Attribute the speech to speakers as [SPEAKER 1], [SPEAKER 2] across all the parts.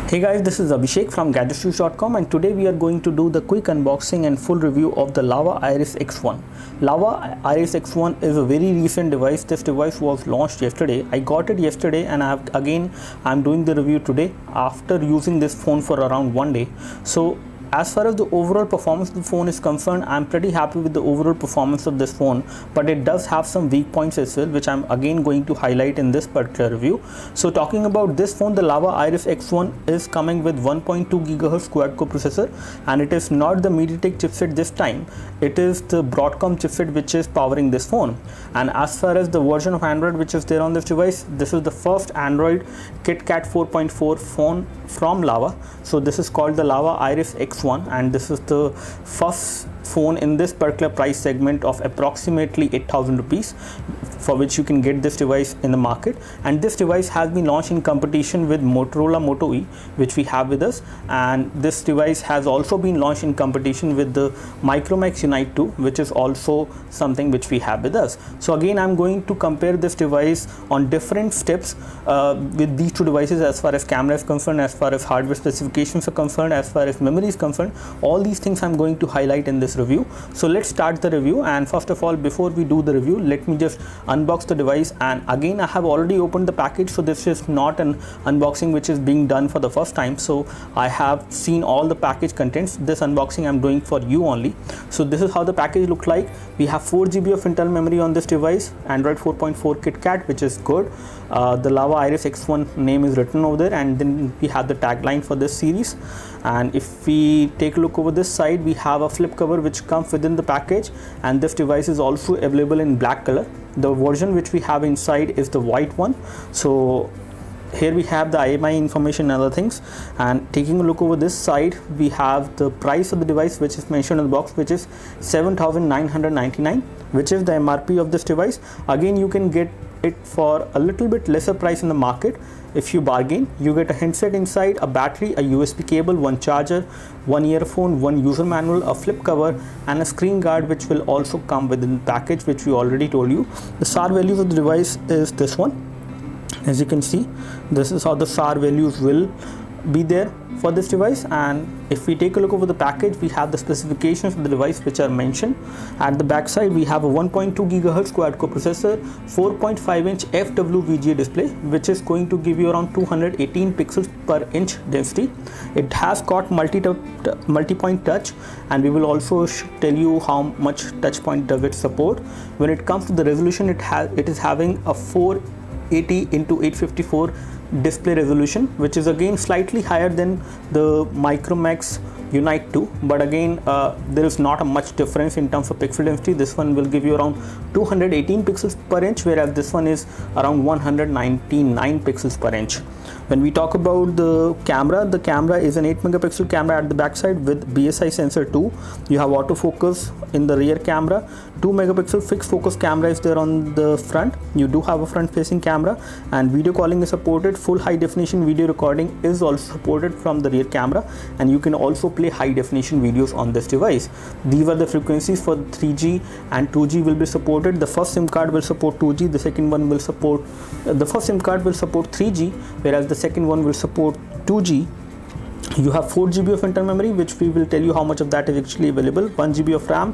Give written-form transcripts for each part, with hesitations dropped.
[SPEAKER 1] Hey guys, this is Abhishek from gadgetsjuice.com, and today we are going to do the quick unboxing and full review of the Lava Iris X1. Lava Iris X1 is a very recent device. This device was launched yesterday. I got it yesterday and I'm doing the review today after using this phone for around 1 day. So as far as the overall performance of the phone is concerned, I'm pretty happy with the overall performance of this phone, but it does have some weak points as well, which I'm again going to highlight in this particular review. So talking about this phone, the Lava Iris X1 is coming with 1.2 GHz quad-core processor, and it is not the MediaTek chipset this time. It is the Broadcom chipset which is powering this phone. And as far as the version of Android which is there on this device, this is the first Android KitKat 4.4 phone from Lava. So this is called the Lava Iris X1, and this is the first phone in this particular price segment of approximately 8,000 rupees, for which you can get this device in the market. And this device has been launched in competition with Motorola Moto E, which we have with us, and this device has also been launched in competition with the Micromax Unite 2, which is also something which we have with us. So again, I'm going to compare this device on different steps with these two devices, as far as camera is concerned, as far as hardware specifications are concerned, as far as memory is concerned. All these things I'm going to highlight in this review. So let's start the review. And first of all, before we do the review, let me just unbox the device. And again, I have already opened the package, so this is not an unboxing which is being done for the first time. So I have seen all the package contents. This unboxing I'm doing for you only. So this is how the package looks like. We have 4 GB of internal memory on this device, Android 4.4 KitKat, which is good. The Lava Iris X1 name is written over there, and then we have the tagline for this series. And if we take a look over this side, we have a flip cover which comes within the package, and this device is also available in black color. The version which we have inside is the white one. So here we have the IMEI information and other things. And taking a look over this side, we have the price of the device which is mentioned in the box, which is 7,999, which is the MRP of this device. Again, you can get it for a little bit lesser price in the market. If you bargain, you get a handset inside, a battery, a USB cable, one charger, one earphone, one user manual, a flip cover, and a screen guard, which will also come within the package, which we already told you. The SAR values of the device is this one. As you can see, this is how the SAR values will be there for this device. And if we take a look over the package, we have the specifications of the device which are mentioned. At the back side, we have a 1.2 GHz quad-core processor, 4.5-inch FWVGA display, which is going to give you around 218 pixels per inch density. It has got multi-point touch, and we will also tell you how much touch point does it support. When it comes to the resolution, it is having a 480 into 854 display resolution, which is again slightly higher than the Micromax Unite 2, but again there is not a much difference in terms of pixel density. This one will give you around 218 pixels per inch, whereas this one is around 199 pixels per inch. When we talk about the camera is an 8 megapixel camera at the back side with BSI sensor 2. You have autofocus in the rear camera. 2 megapixel fixed focus camera is there on the front. You do have a front facing camera, and video calling is supported. Full high definition video recording is also supported from the rear camera, and you can also play high definition videos on this device. These are the frequencies for 3G and 2G will be supported. The first SIM card will support 2G, the second one will support, the first SIM card will support 3G, whereas the second one will support 2G. You have 4 GB of internal memory, which we will tell you how much of that is actually available. 1 GB of RAM,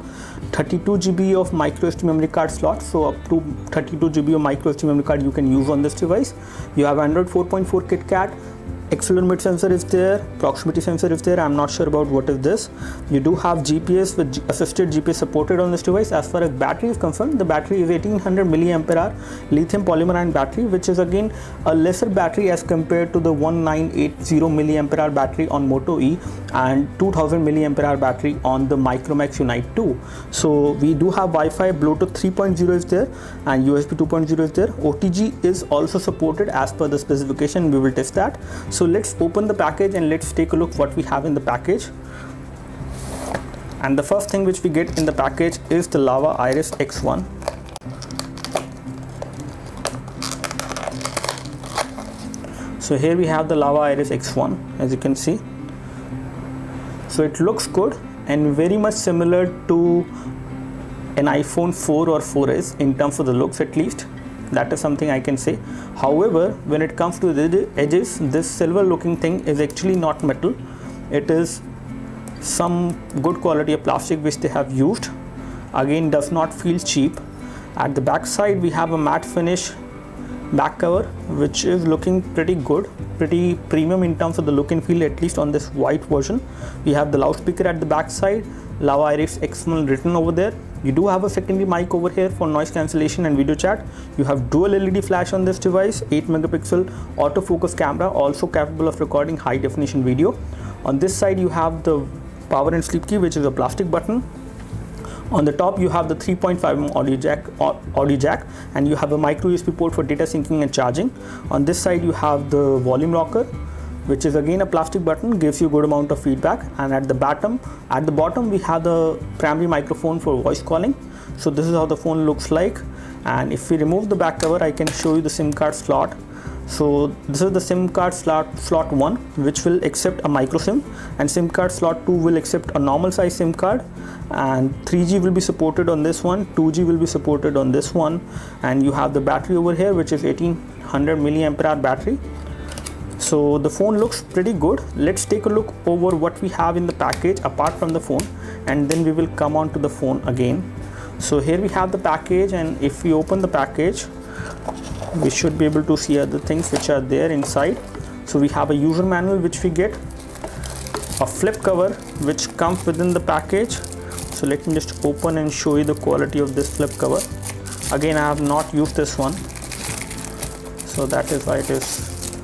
[SPEAKER 1] 32 GB of micro SD memory card slot, so up to 32 GB of micro SD memory card you can use on this device. You have Android 4.4 KitKat. Accelerometer sensor is there, proximity sensor is there. I'm not sure about what is this. You do have GPS with assisted GPS supported on this device. As far as battery is concerned, the battery is 1800 mAh lithium polymer ion battery, which is again a lesser battery as compared to the 1980 mAh battery on Moto E and 2000 mAh battery on the Micromax Unite 2. So we do have Wi-Fi, Bluetooth 3.0 is there, and USB 2.0 is there. OTG is also supported as per the specification. We will test that. So let's open the package and let's take a look what we have in the package. And the first thing which we get in the package is the Lava Iris X1. So here we have the Lava Iris X1, as you can see. So it looks good and very much similar to an iPhone 4 or 4S in terms of the looks at least. that is something I can say. However, when it comes to the edges, this silver looking thing is actually not metal. It is some good quality of plastic which they have used. Again, does not feel cheap. At the back side we have a matte finish back cover which is looking pretty good, pretty premium in terms of the look and feel, at least on this white version. We have the loudspeaker at the back side, Lava Iris X1 written over there. You do have a secondary mic over here for noise cancellation and video chat. You have dual LED flash on this device, 8 megapixel autofocus camera, also capable of recording high definition video. On this side you have the power and sleep key, which is a plastic button. On the top you have the 3.5mm audio jack, and you have a micro USB port for data syncing and charging. On this side you have the volume rocker, which is again a plastic button, gives you good amount of feedback. And at the bottom we have the primary microphone for voice calling. So this is how the phone looks like. And if we remove the back cover, I can show you the SIM card slot. So this is the SIM card slot 1, which will accept a micro SIM, and SIM card slot 2 will accept a normal size SIM card, and 3G will be supported on this one, 2G will be supported on this one. And you have the battery over here, which is 1800 milliampere battery. So the phone looks pretty good. Let's take a look over what we have in the package apart from the phone, and then we will come on to the phone again. So here we have the package, and if we open the package, we should be able to see other things which are there inside. So we have a user manual which we get, a flip cover which comes within the package. So let me just open and show you the quality of this flip cover. Again, I have not used this one, so that is why it is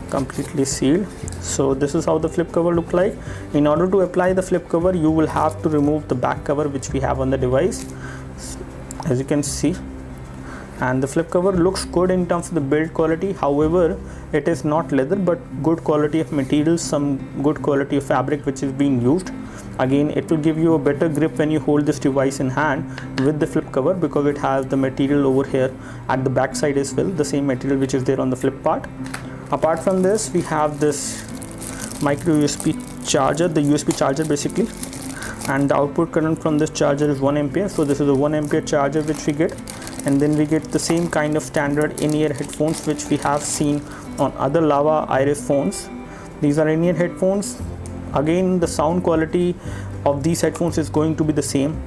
[SPEAKER 1] completely sealed. So this is how the flip cover look like. In order to apply the flip cover, you will have to remove the back cover which we have on the device, as you can see. And the flip cover looks good in terms of the build quality. However, it is not leather but good quality of materials, some good quality of fabric which is being used. Again, it will give you a better grip when you hold this device in hand with the flip cover, because it has the material over here at the back side as well, the same material which is there on the flip part. Apart from this, we have this micro USB charger, the USB charger basically, and the output current from this charger is 1 ampere. So this is a 1 ampere charger which we get. And then we get the same kind of standard in-ear headphones which we have seen on other Lava Iris phones. These are in-ear headphones. Again, the sound quality of these headphones is going to be the same,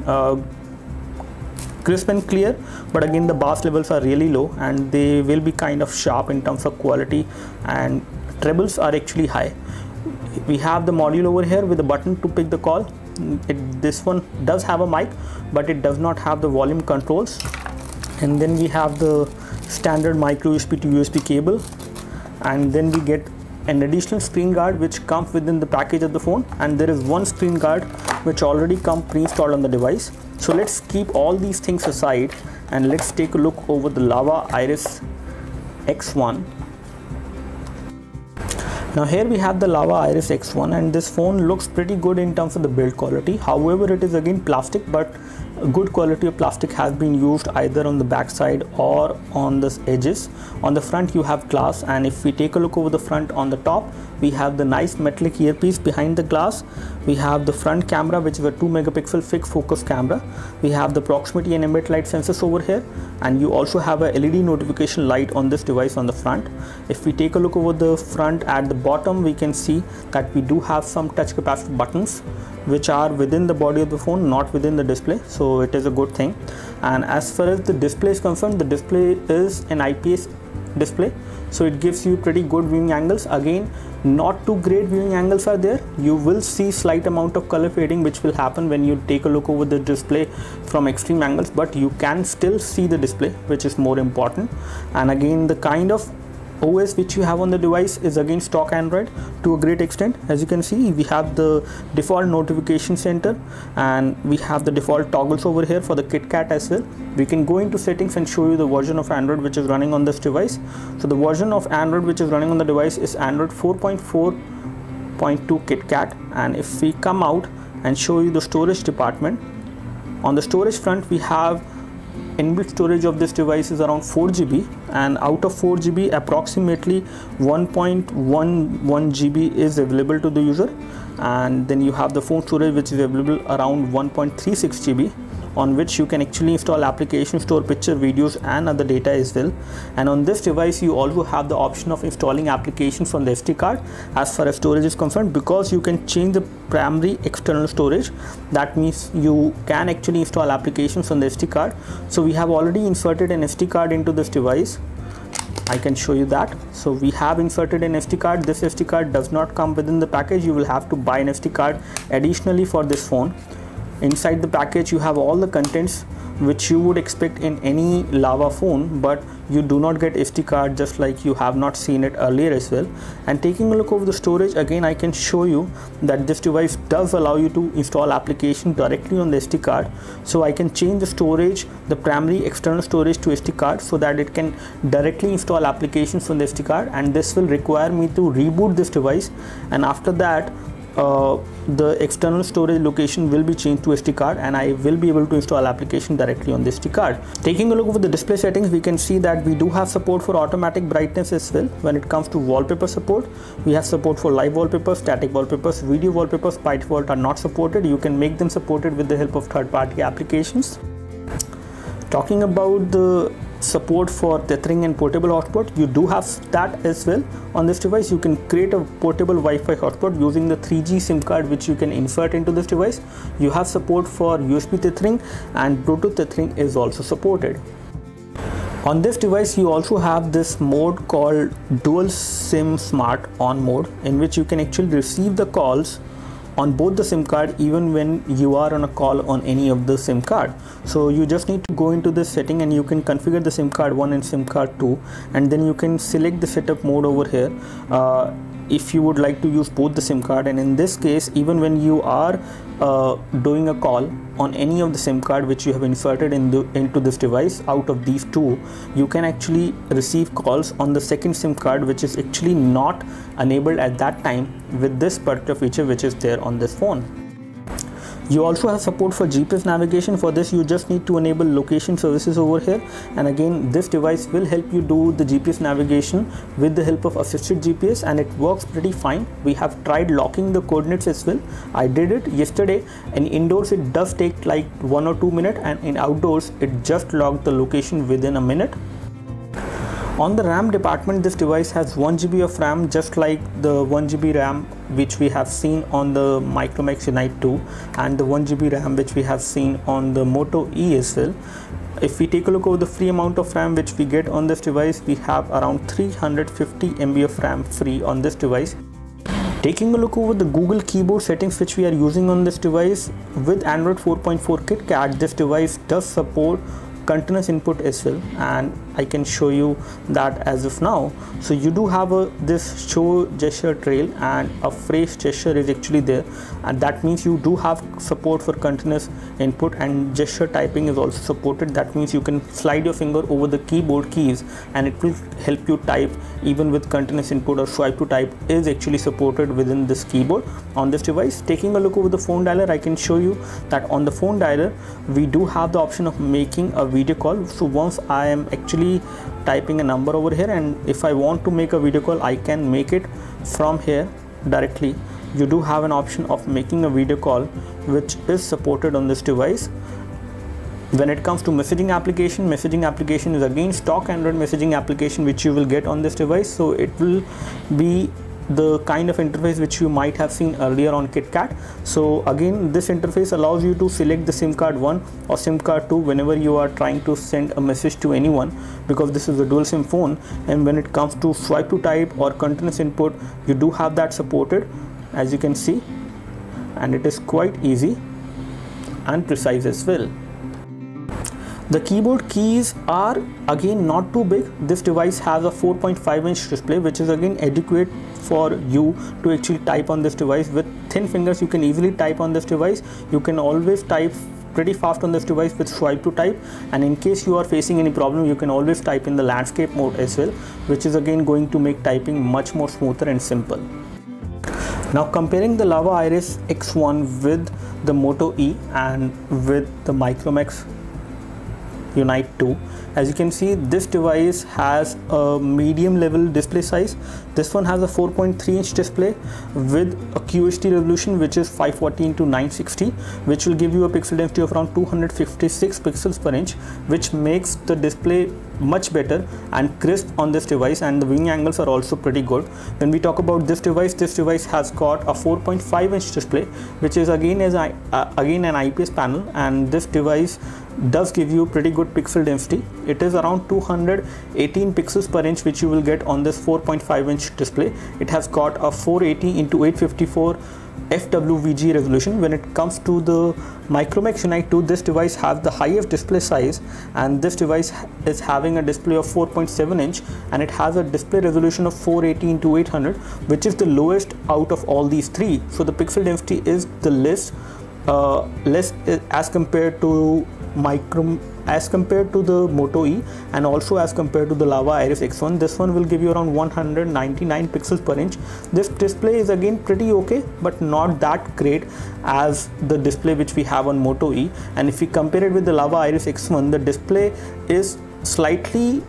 [SPEAKER 1] crisp and clear, but again the bass levels are really low and they will be kind of sharp in terms of quality, and trebles are actually high. We have the module over here with a button to pick the call. This one does have a mic, but it does not have the volume controls. And then we have the standard micro USB to USB cable, and then we get an additional screen guard which comes within the package of the phone, and there is one screen guard which already comes pre-installed on the device. So let's keep all these things aside and let's take a look over the Lava Iris X1. Now here we have the Lava Iris X1, and this phone looks pretty good in terms of the build quality. However, it is again plastic, but good quality of plastic has been used either on the back side or on the edges. On the front you have glass, and if we take a look over the front, on the top we have the nice metallic earpiece behind the glass. We have the front camera, which is a 2 megapixel fixed focus camera. We have the proximity and ambient light sensors over here, and you also have a LED notification light on this device on the front. If we take a look over the front, at the bottom we can see that we do have some touch capacitive buttons which are within the body of the phone, not within the display, so it is a good thing. And as far as the display is concerned, the display is an IPS display, so it gives you pretty good viewing angles. Again, not too great viewing angles are there. You will see slight amount of color fading which will happen when you take a look over the display from extreme angles, but you can still see the display, which is more important. And again, the kind of OS which you have on the device is again stock Android to a great extent. As you can see, we have the default notification center, and we have the default toggles over here for the KitKat as well. We can go into settings and show you the version of Android which is running on this device. So the version of Android which is running on the device is Android 4.4.2 KitKat. And if we come out and show you the storage department, on the storage front we have inbuilt storage of this device is around 4 GB, and out of 4 GB approximately 1.11 GB is available to the user. And then you have the phone storage which is available around 1.36 GB. on which you can actually install applications, store picture, videos and other data as well. And on this device you also have the option of installing applications from the SD card as far as storage is concerned, because you can change the primary external storage. That means you can actually install applications on the SD card. So we have already inserted an SD card into this device. I can show you that. So we have inserted an SD card. This SD card does not come within the package. You will have to buy an SD card additionally for this phone. Inside the package you have all the contents which you would expect in any Lava phone, but you do not get SD card, just like you have not seen it earlier as well. And taking a look over the storage, again I can show you that this device does allow you to install application directly on the SD card. So I can change the storage, the primary external storage, to SD card so that it can directly install applications from the SD card, and this will require me to reboot this device, and after that the external storage location will be changed to SD card and I will be able to install application directly on the SD card. Taking a look over the display settings, we can see that we do have support for automatic brightness as well. When it comes to wallpaper support, we have support for live wallpapers, static wallpapers. Video wallpapers by default are not supported. You can make them supported with the help of third-party applications. Talking about the support for tethering and portable hotspot, you do have that as well on this device. You can create a portable Wi-Fi hotspot using the 3G SIM card which you can insert into this device. You have support for USB tethering, and Bluetooth tethering is also supported. On this device you also have this mode called dual SIM smart on mode, in which you can actually receive the calls on both the SIM card even when you are on a call on any of the SIM card. So you just need to go into this setting and you can configure the SIM card 1 and SIM card 2, and then you can select the setup mode over here if you would like to use both the SIM card. And in this case, even when you are doing a call on any of the SIM card which you have inserted into this device, out of these two, you can actually receive calls on the second SIM card, which is actually not enabled at that time with this particular feature which is there on this phone. You also have support for GPS navigation. For this you just need to enable location services over here, and again this device will help you do the GPS navigation with the help of assisted GPS, and it works pretty fine. We have tried locking the coordinates as well. I did it yesterday, and indoors it does take like 1 or 2 minutes, and in outdoors it just locked the location within a minute. On the RAM department, this device has 1 GB of RAM, just like the 1 GB RAM which we have seen on the Micromax Unite 2 and the 1 GB RAM which we have seen on the Moto E as well. If we take a look over the free amount of RAM which we get on this device, we have around 350 MB of RAM free on this device. Taking a look over the Google keyboard settings which we are using on this device, with Android 4.4 KitKat, this device does support continuous input as well, and I can show you that as of now. So you do have this show gesture trail, and a phrase gesture is actually there, and that means you do have support for continuous input, and gesture typing is also supported. That means you can slide your finger over the keyboard keys and it will help you type even with continuous input, or swipe to type is actually supported within this keyboard on this device. Taking a look over the phone dialer, I can show you that on the phone dialer we do have the option of making a video call. So once I am actually typing a number over here, and if I want to make a video call, I can make it from here directly. You do have an option of making a video call which is supported on this device. When it comes to messaging application is again stock Android messaging application which you will get on this device. So it will be the kind of interface which you might have seen earlier on KitKat. So again, this interface allows you to select the SIM card 1 or SIM card 2 whenever you are trying to send a message to anyone, because this is a dual SIM phone. And when it comes to swipe to type or continuous input, you do have that supported, as you can see, and it is quite easy and precise as well. The keyboard keys are again not too big. This device has a 4.5-inch display which is again adequate for you to actually type on this device. With thin fingers you can easily type on this device. You can always type pretty fast on this device with swipe to type, and in case you are facing any problem you can always type in the landscape mode as well, which is again going to make typing much more smoother and simple. Now comparing the Lava Iris X1 with the Moto E and with the Micromax Unite 2. As you can see, this device has a medium level display size. This one has a 4.3-inch display with a QHD resolution which is 540 into 960, which will give you a pixel density of around 256 pixels per inch, which makes the display much better and crisp on this device, and the viewing angles are also pretty good. When we talk about this device has got a 4.5-inch display, which is again an IPS panel, and this device does give you pretty good pixel density. It is around 218 pixels per inch which you will get on this 4.5-inch display. It has got a 480 into 854 FWVG resolution. When it comes to the Micromax Unite 2, this device has the highest display size, and this device is having a display of 4.7 inch, and it has a display resolution of 480 into 800, which is the lowest out of all these three. So the pixel density is the less as compared to the Moto E, and also as compared to the Lava Iris X1. This one will give you around 199 pixels per inch. This display is again pretty okay, but not that great as the display which we have on Moto E. And if we compare it with the Lava Iris X1, the display is slightly,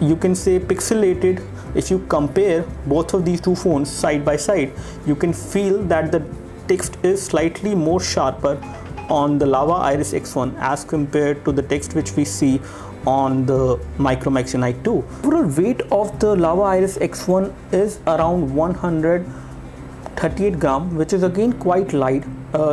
[SPEAKER 1] you can say, pixelated. If you compare both of these two phones side by side, you can feel that the text is slightly more sharper on the Lava Iris X1 as compared to the text which we see on the Micromax Unite 2. Overall weight of the Lava Iris X1 is around 138 gram, which is again quite light,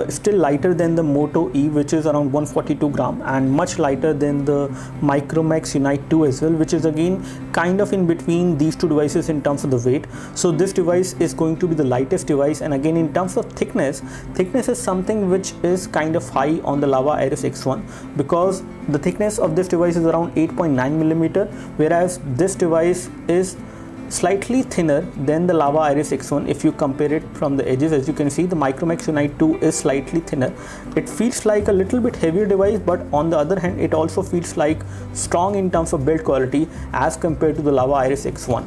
[SPEAKER 1] still lighter than the Moto E, which is around 142 gram, and much lighter than the Micromax Unite 2 as well, which is again kind of in between these two devices in terms of the weight. So this device is going to be the lightest device. And again, in terms of thickness is something which is kind of high on the Lava Iris X1, because the thickness of this device is around 8.9 millimeter, whereas this device is slightly thinner than the Lava Iris X1. If you compare it from the edges, as you can see, the Micromax Unite 2 is slightly thinner. It feels like a little bit heavier device, but on the other hand, it also feels like strong in terms of build quality as compared to the Lava Iris X1.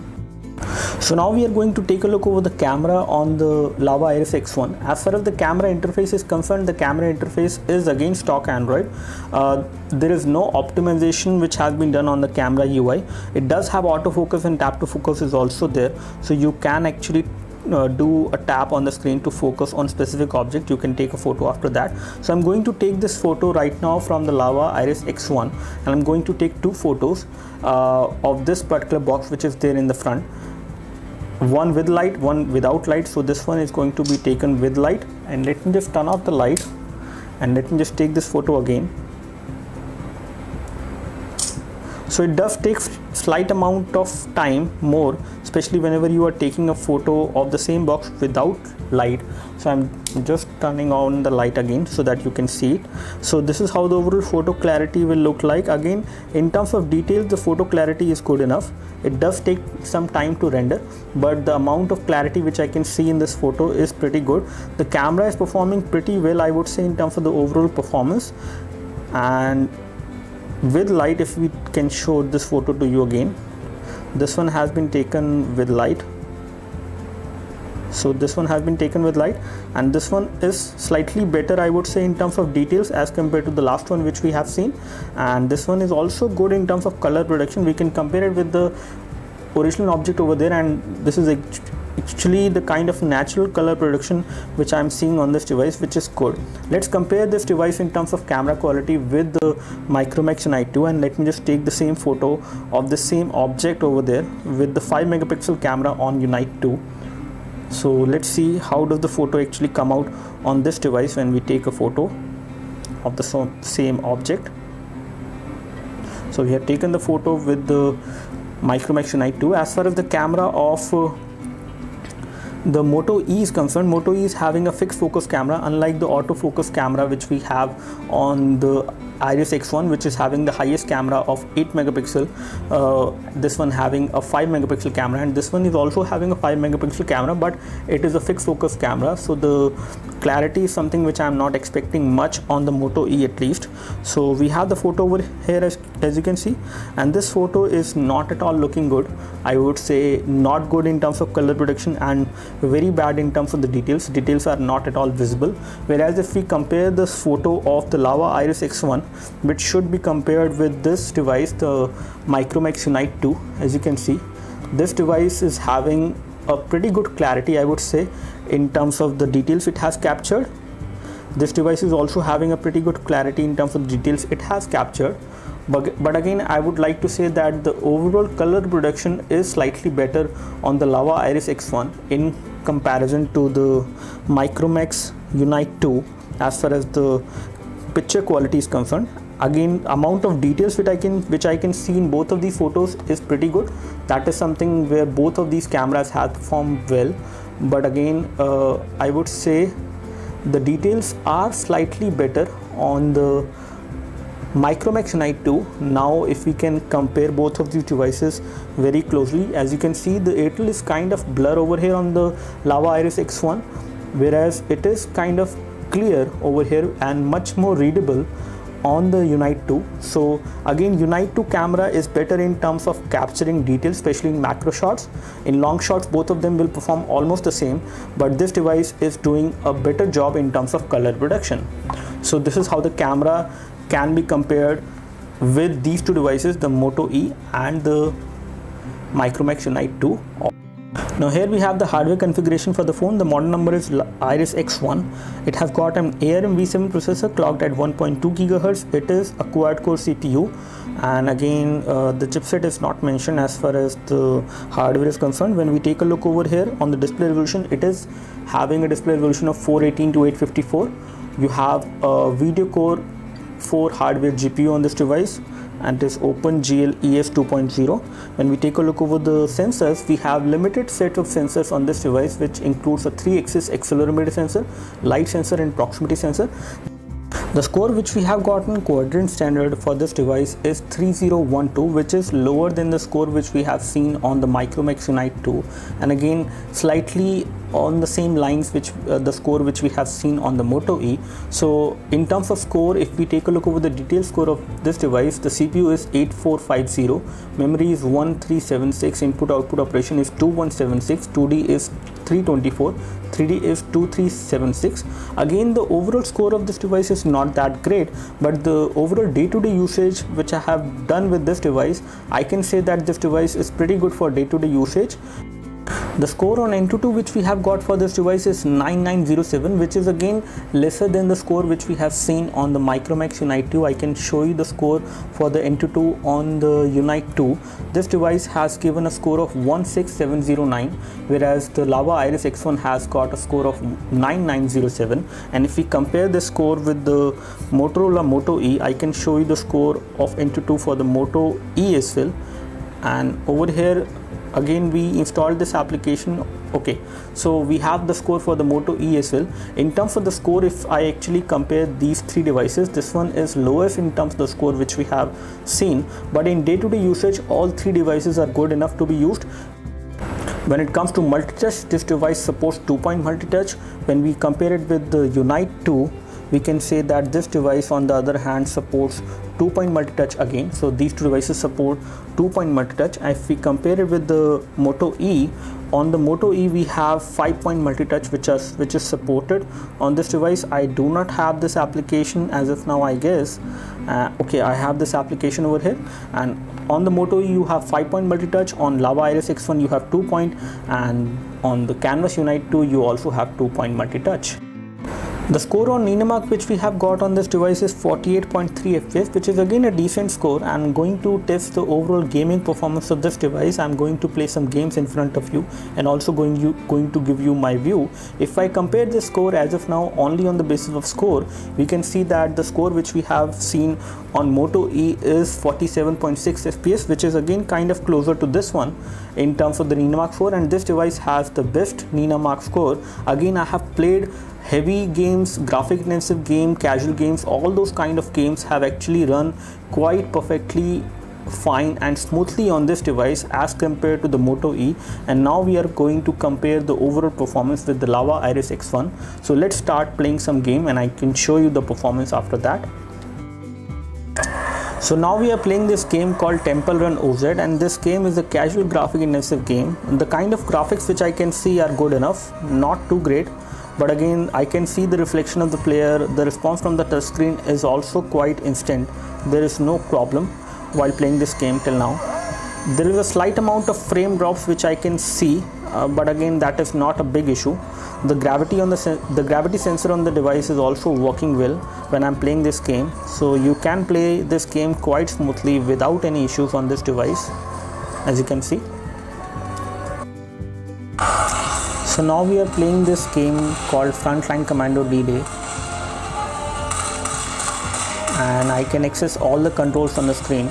[SPEAKER 1] So now we are going to take a look over the camera on the Lava Iris X1. As far as the camera interface is concerned, the camera interface is again stock Android. There is no optimization which has been done on the camera UI. It does have autofocus, and tap to focus is also there, so you can actually do a tap on the screen to focus on specific object. You can take a photo after that. So I'm going to take this photo right now from the Lava Iris X1, and I'm going to take two photos of this particular box which is there in the front. One with light, one without light. So this one is going to be taken with light, and let me just turn off the light and let me just take this photo again. So it does take slight amount of time more, especially whenever you are taking a photo of the same box without light. So I'm just turning on the light again so that you can see it. So this is how the overall photo clarity will look like. Again, in terms of details, the photo clarity is good enough. It does take some time to render, but the amount of clarity which I can see in this photo is pretty good. The camera is performing pretty well, I would say, in terms of the overall performance. And with light, if we can show this photo to you again, this one has been taken with light. So this one has been taken with light, and this one is slightly better, I would say, in terms of details as compared to the last one which we have seen. And this one is also good in terms of color production. We can compare it with the original object over there, and this is actually the kind of natural color production which I'm seeing on this device, which is good. Let's compare this device in terms of camera quality with the Micromax Unite 2, and let me just take the same photo of the same object over there with the 5 megapixel camera on Unite 2. So let's see how does the photo actually come out on this device when we take a photo of the same object. So we have taken the photo with the Micromax Unite 2. As far as the camera of the Moto E is concerned, Moto E is having a fixed focus camera, unlike the autofocus camera which we have on the Iris X1, which is having the highest camera of 8 megapixel. This one having a 5 megapixel camera, and this one is also having a 5 megapixel camera, but it is a fixed focus camera, so the clarity is something which I am not expecting much on the Moto E at least. So we have the photo over here as you can see, and this photo is not at all looking good. I would say not good in terms of color production and very bad in terms of the details. Details are not at all visible. Whereas if we compare this photo of the Lava Iris X1 which should be compared with this device, the Micromax Unite 2. As you can see, this device is having a pretty good clarity, I would say, in terms of the details it has captured. This device is also having a pretty good clarity in terms of the details it has captured. But again, I would like to say that the overall color production is slightly better on the Lava Iris X1 in comparison to the Micromax Unite 2 as far as the picture quality is concerned. Again, amount of details which I can see in both of these photos is pretty good. That is something where both of these cameras have performed well. But again, I would say the details are slightly better on the Micromax Unite 2. Now if we can compare both of these devices very closely, as you can see, the Airtel is kind of blur over here on the Lava Iris X1, whereas it is kind of clear over here and much more readable on the Unite 2. So again, Unite 2 camera is better in terms of capturing details, especially in macro shots. In long shots, both of them will perform almost the same, but this device is doing a better job in terms of color production. So this is how the camera can be compared with these two devices, the Moto E and the Micromax Unite 2. Now here we have the hardware configuration for the phone. The model number is Iris X1. It has got an ARM V7 processor clocked at 1.2 GHz. It is a quad-core CPU, and again the chipset is not mentioned as far as the hardware is concerned. When we take a look over here on the display resolution, it is having a display resolution of 418 to 854. You have a Video Core 4 hardware GPU on this device, and it is OpenGL ES 2.0. When we take a look over the sensors, we have limited set of sensors on this device, which includes a 3-axis accelerometer sensor, light sensor and proximity sensor. The score which we have gotten quadrant standard for this device is 3012, which is lower than the score which we have seen on the Micromax Unite 2, and again slightly on the same lines which the score which we have seen on the Moto E. So in terms of score, if we take a look over the detailed score of this device, the CPU is 8450, memory is 1376, input output operation is 2176, 2D is 324, 3D is 2376. Again, the overall score of this device is not that great, but the overall day-to-day usage which I have done with this device, I can say that this device is pretty good for day-to-day usage. The score on AnTuTu which we have got for this device is 9907, which is again lesser than the score which we have seen on the Micromax Unite 2. I can show you the score for the AnTuTu on the Unite 2. This device has given a score of 16709, whereas the Lava Iris X1 has got a score of 9907. And if we compare the score with the Motorola Moto E, I can show you the score of AnTuTu for the Moto E as well. And over here again we installed this application. Okay, so we have the score for the Moto E as well. In terms of the score, if I actually compare these three devices, this one is lowest in terms of the score which we have seen, but in day-to-day usage all three devices are good enough to be used. When it comes to multi-touch, this device supports 2-point multi-touch. When we compare it with the Unite 2, we can say that this device on the other hand supports 2-point multi-touch again. So these two devices support 2-point multi-touch. If we compare it with the Moto E, on the Moto E we have 5-point multi-touch which is supported on this device. I do not have this application as of now, I guess. Okay, I have this application over here, and on the Moto E you have 5-point multi-touch, on Lava Iris X1 you have 2-point, and on the Canvas Unite 2 you also have 2-point multi-touch. The score on Ninamark which we have got on this device is 48.3 FPS, which is again a decent score. I'm going to test the overall gaming performance of this device. I'm going to play some games in front of you and also going to give you my view. If I compare the score as of now only on the basis of score, we can see that the score which we have seen on Moto E is 47.6 FPS, which is again kind of closer to this one in terms of the Ninamark score, and this device has the best Ninamark score. Again, I have played heavy games, graphic intensive game, casual games, all those kind of games have actually run quite perfectly fine and smoothly on this device as compared to the Moto E. And now we are going to compare the overall performance with the Lava Iris X1. So let's start playing some game and I can show you the performance after that. So now we are playing this game called Temple Run OZ, and this game is a casual graphic intensive game. The kind of graphics which I can see are good enough, not too great. but again I can see the reflection of the player. The response from the touchscreen is also quite instant. There is no problem while playing this game till now. There is a slight amount of frame drops which I can see, but again that is not a big issue. The gravity on the gravity sensor on the device is also working well when I'm playing this game, so you can play this game quite smoothly without any issues on this device, as you can see. So now we are playing this game called Frontline Commando D-Day, and I can access all the controls on the screen.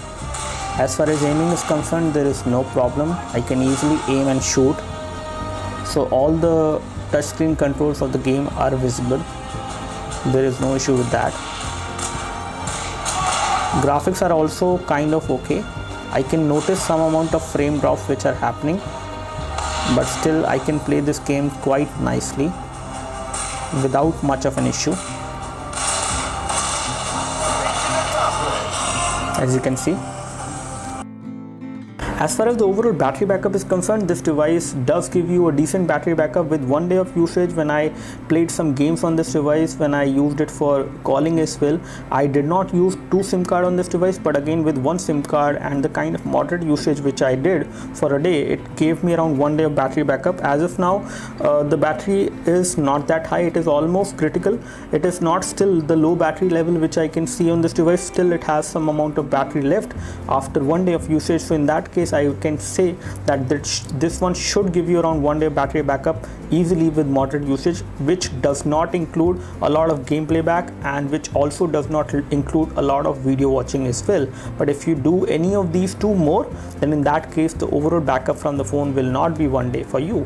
[SPEAKER 1] As far as aiming is concerned, there is no problem. I can easily aim and shoot. So all the touchscreen controls of the game are visible. There is no issue with that. Graphics are also kind of okay. I can notice some amount of frame drops which are happening, but still I can play this game quite nicely without much of an issue, as you can see. As far as the overall battery backup is concerned, this device does give you a decent battery backup with 1 day of usage. When I played some games on this device, when I used it for calling as well, I did not use 2 SIM cards on this device, but again with 1 SIM card and the kind of moderate usage which I did for a day, it gave me around 1 day of battery backup. As of now, the battery is not that high. It is almost critical. It is not still the low battery level which I can see on this device. Still it has some amount of battery left after 1 day of usage. So in that case, I can say that this one should give you around 1 day battery backup easily with moderate usage, which does not include a lot of gameplay back and which also does not include a lot of video watching as well. But if you do any of these 2 more, then in that case the overall backup from the phone will not be 1 day for you.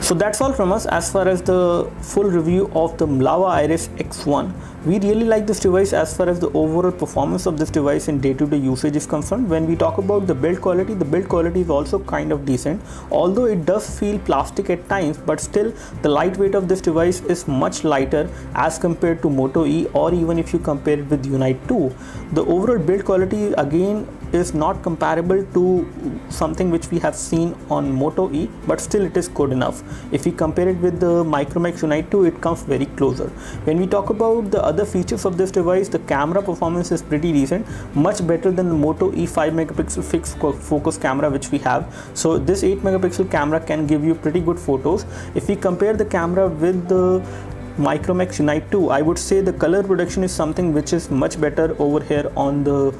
[SPEAKER 1] So that's all from us as far as the full review of the Lava Iris X1. We really like this device as far as the overall performance of this device in day-to-day usage is concerned. When we talk about the build quality is also kind of decent, although it does feel plastic at times, but still the lightweight of this device is much lighter as compared to Moto E, or even if you compare it with Unite 2. The overall build quality again is not comparable to something which we have seen on Moto E, but still it is good enough. If we compare it with the Micromax Unite 2, it comes very closer. When we talk about the other features of this device, the camera performance is pretty decent, much better than the Moto E 5 megapixel fixed focus camera which we have. So this 8 megapixel camera can give you pretty good photos. If we compare the camera with the Micromax Unite 2, I would say the color production is something which is much better over here on the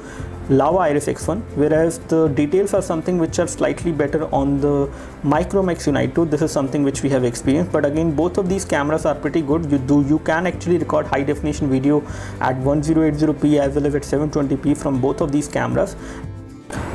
[SPEAKER 1] Lava Iris X1, whereas the details are something which are slightly better on the Micromax Unite 2. This is something which we have experienced, but again both of these cameras are pretty good. You can actually record high definition video at 1080p as well as at 720p from both of these cameras.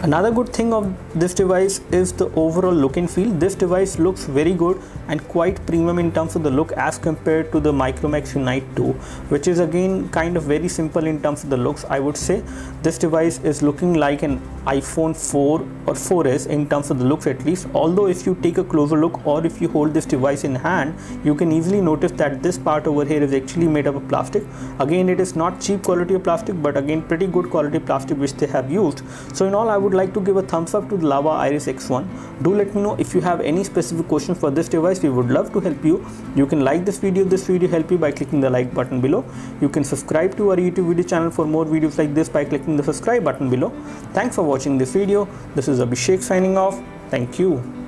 [SPEAKER 1] Another good thing of this device is the overall look and feel. This device looks very good and quite premium in terms of the look as compared to the Micromax Unite 2, which is again kind of very simple in terms of the looks. I would say this device is looking like an iPhone 4 or 4S in terms of the looks at least, although if you take a closer look or if you hold this device in hand, you can easily notice that this part over here is actually made up of plastic. Again, it is not cheap quality of plastic, but again pretty good quality plastic which they have used. So in all, I would like to give a thumbs up to the Lava Iris X1. Do let me know if you have any specific questions for this device. We would love to help you. You can like this video help you by clicking the like button below. You can subscribe to our YouTube video channel for more videos like this by clicking the subscribe button below. Thanks for watching this video. This is Abhishek signing off. Thank you.